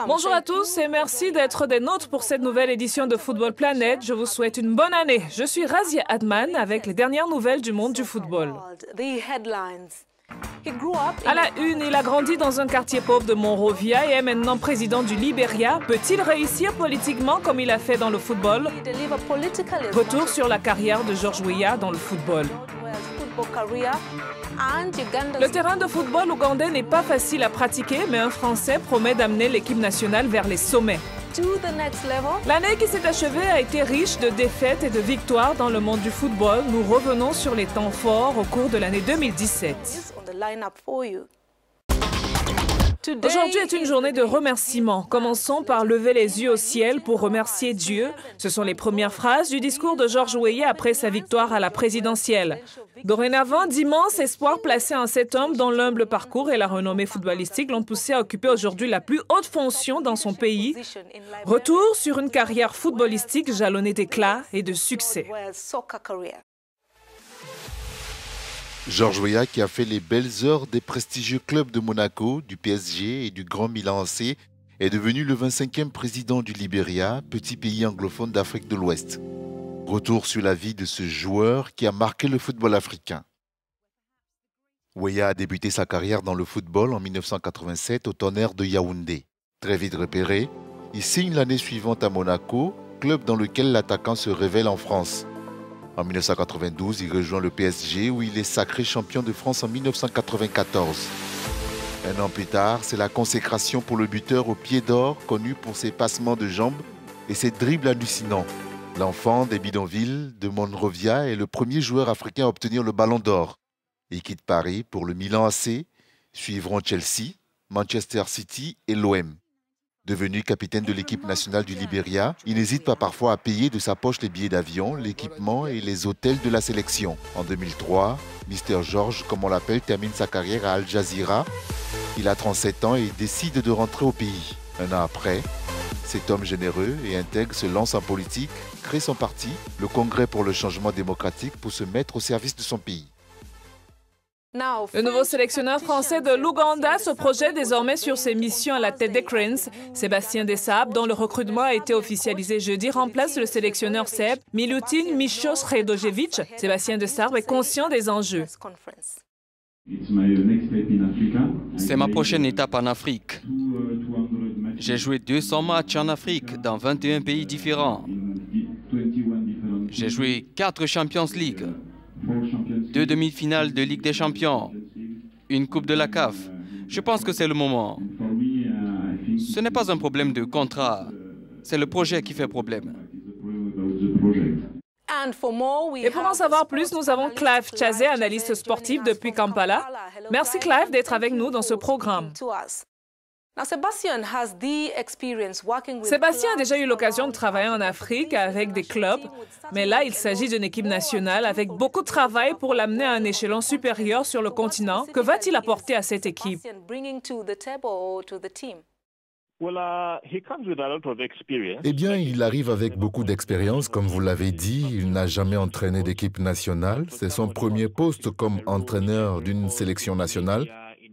Bonjour à tous et merci d'être des nôtres pour cette nouvelle édition de Football Planet. Je vous souhaite une bonne année. Je suis Razia Adman avec les dernières nouvelles du monde du football. À la une, il a grandi dans un quartier pauvre de Monrovia et est maintenant président du Libéria. Peut-il réussir politiquement comme il a fait dans le football? Retour sur la carrière de George Weah dans le football. Le terrain de football ougandais n'est pas facile à pratiquer, mais un Français promet d'amener l'équipe nationale vers les sommets. L'année qui s'est achevée a été riche de défaites et de victoires dans le monde du football. Nous revenons sur les temps forts au cours de l'année 2017. Aujourd'hui est une journée de remerciements. Commençons par lever les yeux au ciel pour remercier Dieu. Ce sont les premières phrases du discours de George Weah après sa victoire à la présidentielle. Dorénavant, d'immenses espoirs placés en cet homme dont l'humble parcours et la renommée footballistique l'ont poussé à occuper aujourd'hui la plus haute fonction dans son pays. Retour sur une carrière footballistique jalonnée d'éclat et de succès. George Weah, qui a fait les belles heures des prestigieux clubs de Monaco, du PSG et du Grand Milan AC, est devenu le 25e président du Libéria, petit pays anglophone d'Afrique de l'Ouest. Retour sur la vie de ce joueur qui a marqué le football africain. Weah a débuté sa carrière dans le football en 1987 au Tonnerre de Yaoundé. Très vite repéré, il signe l'année suivante à Monaco, club dans lequel l'attaquant se révèle en France. En 1992, il rejoint le PSG où il est sacré champion de France en 1994. Un an plus tard, c'est la consécration pour le buteur au pied d'or, connu pour ses passements de jambes et ses dribbles hallucinants. L'enfant des bidonvilles de Monrovia est le premier joueur africain à obtenir le Ballon d'Or. Il quitte Paris pour le Milan AC, suivront Chelsea, Manchester City et l'OM. Devenu capitaine de l'équipe nationale du Libéria, il n'hésite pas parfois à payer de sa poche les billets d'avion, l'équipement et les hôtels de la sélection. En 2003, Mr George, comme on l'appelle, termine sa carrière à Al Jazeera. Il a 37 ans et décide de rentrer au pays. Un an après, cet homme généreux et intègre se lance en politique, crée son parti, le Congrès pour le changement démocratique, pour se mettre au service de son pays. Le nouveau sélectionneur français de l'Ouganda se projette désormais sur ses missions à la tête des Cranes. Sébastien Desabre, dont le recrutement a été officialisé jeudi, remplace le sélectionneur serbe Milutin Milošević. Sébastien Desabre est conscient des enjeux. C'est ma prochaine étape en Afrique. J'ai joué 200 matchs en Afrique dans 21 pays différents. J'ai joué 4 Champions League, 2 demi-finales de Ligue des Champions, une Coupe de la CAF. Je pense que c'est le moment. Ce n'est pas un problème de contrat, c'est le projet qui fait problème. Et pour en savoir plus, nous avons Clive Chazé, analyste sportif depuis Kampala. Merci Clive d'être avec nous dans ce programme. Sébastien a déjà eu l'occasion de travailler en Afrique avec des clubs, mais là, il s'agit d'une équipe nationale avec beaucoup de travail pour l'amener à un échelon supérieur sur le continent. Que va-t-il apporter à cette équipe? Eh bien, il arrive avec beaucoup d'expérience, comme vous l'avez dit. Il n'a jamais entraîné d'équipe nationale. C'est son premier poste comme entraîneur d'une sélection nationale.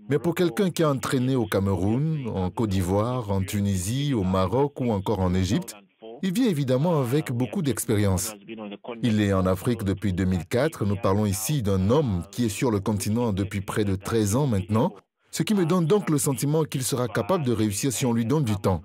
Mais pour quelqu'un qui a entraîné au Cameroun, en Côte d'Ivoire, en Tunisie, au Maroc ou encore en Égypte, il vient évidemment avec beaucoup d'expérience. Il est en Afrique depuis 2004. Nous parlons ici d'un homme qui est sur le continent depuis près de 13 ans maintenant, ce qui me donne donc le sentiment qu'il sera capable de réussir si on lui donne du temps.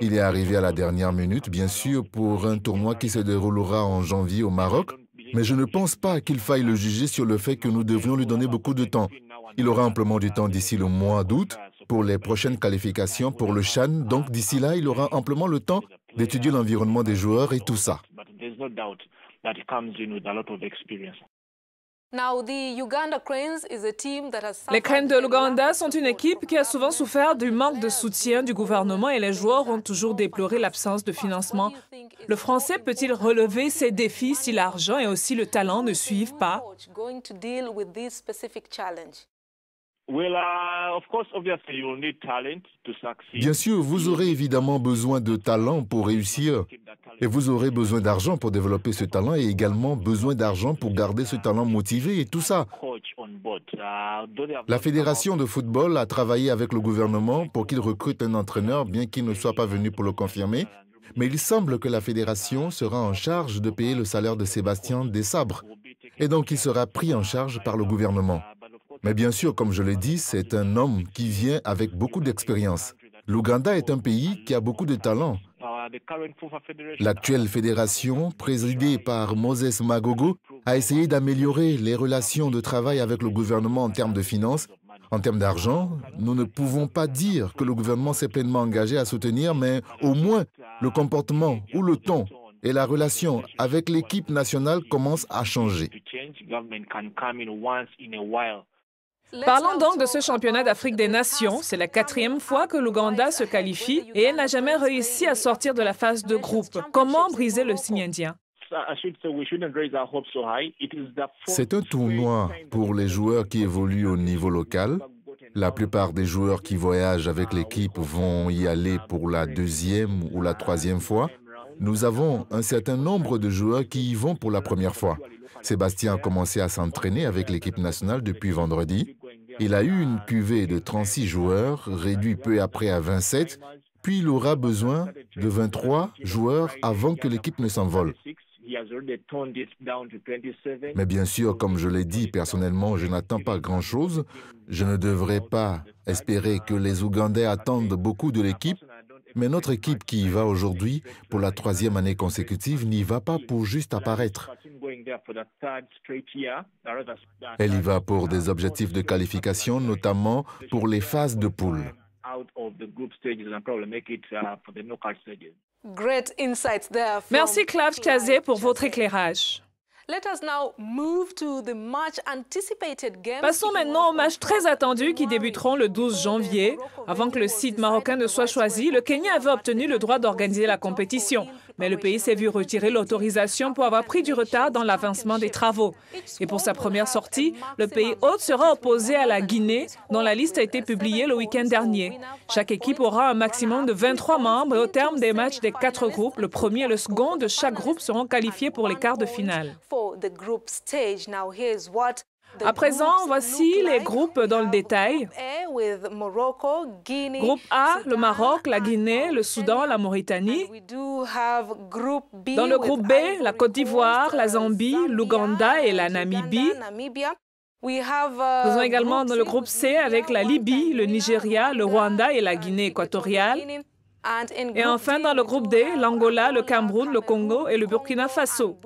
Il est arrivé à la dernière minute, bien sûr, pour un tournoi qui se déroulera en janvier au Maroc, mais je ne pense pas qu'il faille le juger sur le fait que nous devrions lui donner beaucoup de temps. Il aura amplement du temps d'ici le mois d'août pour les prochaines qualifications pour le CHAN. Donc d'ici là, il aura amplement le temps d'étudier l'environnement des joueurs et tout ça. Les Cranes de l'Ouganda sont une équipe qui a souvent souffert du manque de soutien du gouvernement et les joueurs ont toujours déploré l'absence de financement. Le Français peut-il relever ces défis si l'argent et aussi le talent ne suivent pas? Bien sûr, vous aurez évidemment besoin de talent pour réussir. Et vous aurez besoin d'argent pour développer ce talent et également besoin d'argent pour garder ce talent motivé et tout ça. La Fédération de football a travaillé avec le gouvernement pour qu'il recrute un entraîneur, bien qu'il ne soit pas venu pour le confirmer. Mais il semble que la Fédération sera en charge de payer le salaire de Sébastien Desabre. Et donc il sera pris en charge par le gouvernement. Mais bien sûr, comme je l'ai dit, c'est un homme qui vient avec beaucoup d'expérience. L'Ouganda est un pays qui a beaucoup de talent. L'actuelle fédération, présidée par Moses Magogo, a essayé d'améliorer les relations de travail avec le gouvernement en termes de finances. En termes d'argent, nous ne pouvons pas dire que le gouvernement s'est pleinement engagé à soutenir, mais au moins le comportement ou le ton et la relation avec l'équipe nationale commencent à changer. Parlons donc de ce championnat d'Afrique des Nations. C'est la 4e fois que l'Ouganda se qualifie et elle n'a jamais réussi à sortir de la phase de groupe. Comment briser le signe indien? C'est un tournoi pour les joueurs qui évoluent au niveau local. La plupart des joueurs qui voyagent avec l'équipe vont y aller pour la 2e ou la 3e fois. Nous avons un certain nombre de joueurs qui y vont pour la première fois. Sébastien a commencé à s'entraîner avec l'équipe nationale depuis vendredi. Il a eu une cuvée de 36 joueurs, réduit peu après à 27, puis il aura besoin de 23 joueurs avant que l'équipe ne s'envole. Mais bien sûr, comme je l'ai dit, personnellement, je n'attends pas grand-chose. Je ne devrais pas espérer que les Ougandais attendent beaucoup de l'équipe. Mais notre équipe qui y va aujourd'hui pour la 3e année consécutive n'y va pas pour juste apparaître. Elle y va pour des objectifs de qualification, notamment pour les phases de poule. Merci Clave Kazé pour votre éclairage. Passons maintenant aux matchs très attendus qui débuteront le 12 janvier. Avant que le site marocain ne soit choisi, le Kenya avait obtenu le droit d'organiser la compétition. Mais le pays s'est vu retirer l'autorisation pour avoir pris du retard dans l'avancement des travaux. Et pour sa première sortie, le pays hôte sera opposé à la Guinée, dont la liste a été publiée le week-end dernier. Chaque équipe aura un maximum de 23 membres et au terme des matchs des 4 groupes, le premier et le second de chaque groupe seront qualifiés pour les quarts de finale. À présent, voici les groupes dans le détail. Groupe A, le Maroc, la Guinée, le Soudan, la Mauritanie. Dans le groupe B, la Côte d'Ivoire, la Zambie, l'Ouganda et la Namibie. Nous avons également dans le groupe C avec la Libye, le Nigeria, le Rwanda et la Guinée équatoriale. Et enfin, dans le groupe D, l'Angola, le Cameroun, le Congo et le Burkina Faso.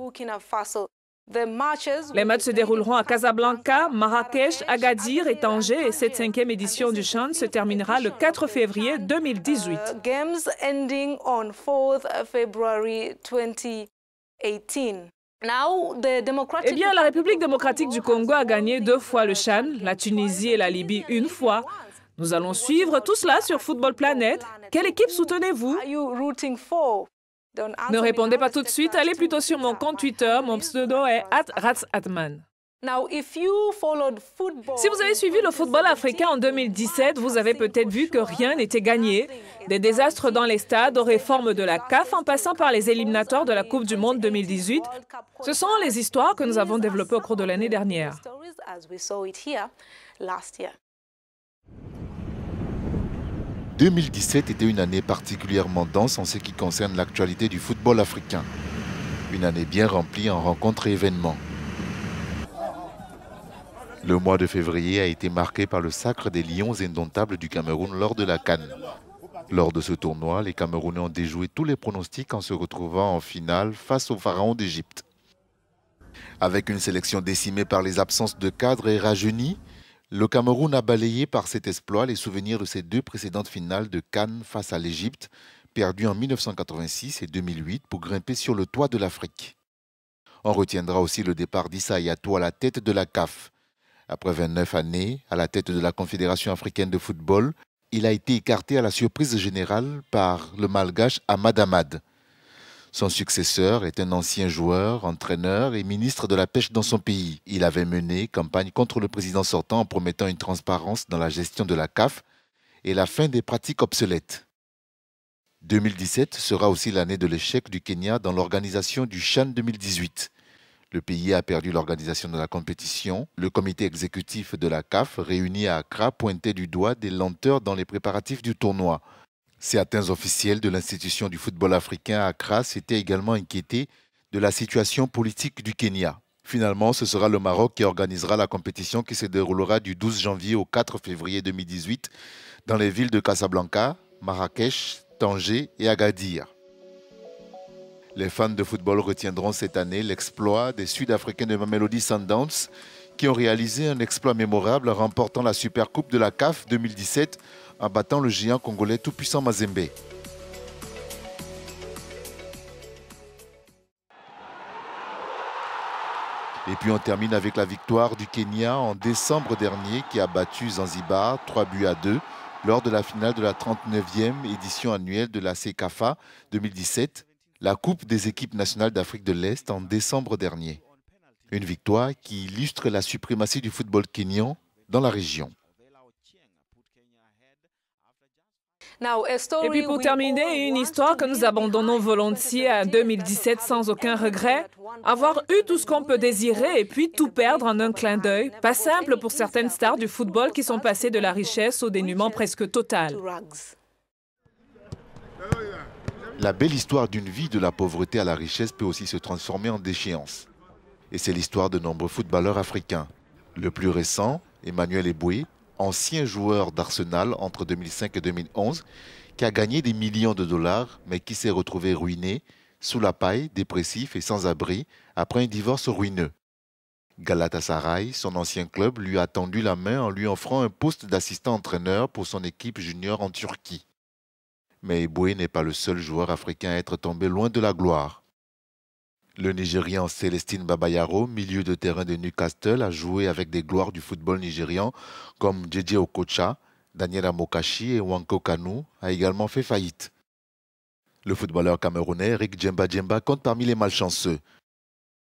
Les matchs se dérouleront à Casablanca, Marrakech, Agadir et Tanger et cette 5e édition du CHAN se terminera le 4 février 2018. Eh bien, la République démocratique du Congo a gagné 2 fois le CHAN, la Tunisie et la Libye 1 fois. Nous allons suivre tout cela sur Football Planet. Quelle équipe soutenez-vous? Ne répondez pas tout de suite, allez plutôt sur mon compte Twitter, mon pseudo est @ratsatman. Si vous avez suivi le football africain en 2017, vous avez peut-être vu que rien n'était gagné. Des désastres dans les stades, aux réformes de la CAF, en passant par les éliminatoires de la Coupe du Monde 2018. Ce sont les histoires que nous avons développées au cours de l'année dernière. 2017 était une année particulièrement dense en ce qui concerne l'actualité du football africain. Une année bien remplie en rencontres et événements. Le mois de février a été marqué par le sacre des Lions indomptables du Cameroun lors de la CAN. Lors de ce tournoi, les Camerounais ont déjoué tous les pronostics en se retrouvant en finale face aux pharaons d'Égypte. Avec une sélection décimée par les absences de cadres et rajeunis, le Cameroun a balayé par cet exploit les souvenirs de ses 2 précédentes finales de CAN face à l'Égypte, perdues en 1986 et 2008 pour grimper sur le toit de l'Afrique. On retiendra aussi le départ d'Issa Hayatou à la tête de la CAF. Après 29 années à la tête de la Confédération africaine de football, il a été écarté à la surprise générale par le malgache Ahmad Ahmad. Son successeur est un ancien joueur, entraîneur et ministre de la Pêche dans son pays. Il avait mené campagne contre le président sortant en promettant une transparence dans la gestion de la CAF et la fin des pratiques obsolètes. 2017 sera aussi l'année de l'échec du Kenya dans l'organisation du CHAN 2018. Le pays a perdu l'organisation de la compétition. Le comité exécutif de la CAF, réuni à Accra, pointait du doigt des lenteurs dans les préparatifs du tournoi. Certains officiels de l'institution du football africain à Accra s'étaient également inquiétés de la situation politique du Kenya. Finalement, ce sera le Maroc qui organisera la compétition qui se déroulera du 12 janvier au 4 février 2018 dans les villes de Casablanca, Marrakech, Tanger et Agadir. Les fans de football retiendront cette année l'exploit des Sud-Africains de Mamelodi Sundowns qui ont réalisé un exploit mémorable en remportant la Supercoupe de la CAF 2017 en battant le géant congolais tout-puissant Mazembe. Et puis on termine avec la victoire du Kenya en décembre dernier qui a battu Zanzibar 3-2 lors de la finale de la 39e édition annuelle de la CECAFA 2017, la Coupe des équipes nationales d'Afrique de l'Est en décembre dernier. Une victoire qui illustre la suprématie du football kényan dans la région. Et puis pour terminer, une histoire que nous abandonnons volontiers à 2017 sans aucun regret. Avoir eu tout ce qu'on peut désirer et puis tout perdre en un clin d'œil. Pas simple pour certaines stars du football qui sont passées de la richesse au dénuement presque total. La belle histoire d'une vie de la pauvreté à la richesse peut aussi se transformer en déchéance. Et c'est l'histoire de nombreux footballeurs africains. Le plus récent, Emmanuel Eboué, ancien joueur d'Arsenal entre 2005 et 2011, qui a gagné des millions de dollars, mais qui s'est retrouvé ruiné, sous la paille, dépressif et sans abri, après un divorce ruineux. Galatasaray, son ancien club, lui a tendu la main en lui offrant un poste d'assistant-entraîneur pour son équipe junior en Turquie. Mais Eboué n'est pas le seul joueur africain à être tombé loin de la gloire. Le Nigérian Célestine Babayaro, milieu de terrain de Newcastle, a joué avec des gloires du football nigérian comme JJ Okocha, Daniel Amokachi et Wanko Kanu, a également fait faillite. Le footballeur camerounais Eric Djemba Djemba compte parmi les malchanceux.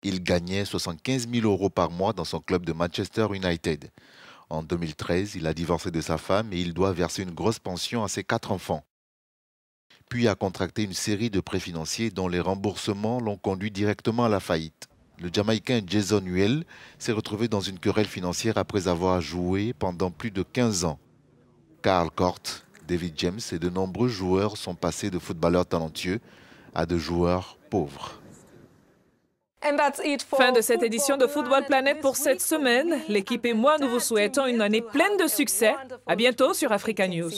Il gagnait 75 000 € par mois dans son club de Manchester United. En 2013, il a divorcé de sa femme et il doit verser une grosse pension à ses 4 enfants. Puis a contracté une série de prêts financiers dont les remboursements l'ont conduit directement à la faillite. Le Jamaïcain Jason Huel s'est retrouvé dans une querelle financière après avoir joué pendant plus de 15 ans. Karl Kort, David James et de nombreux joueurs sont passés de footballeurs talentueux à de joueurs pauvres. Fin de cette édition de Football Planet pour cette semaine. L'équipe et moi, nous vous souhaitons une année pleine de succès. À bientôt sur Africa News.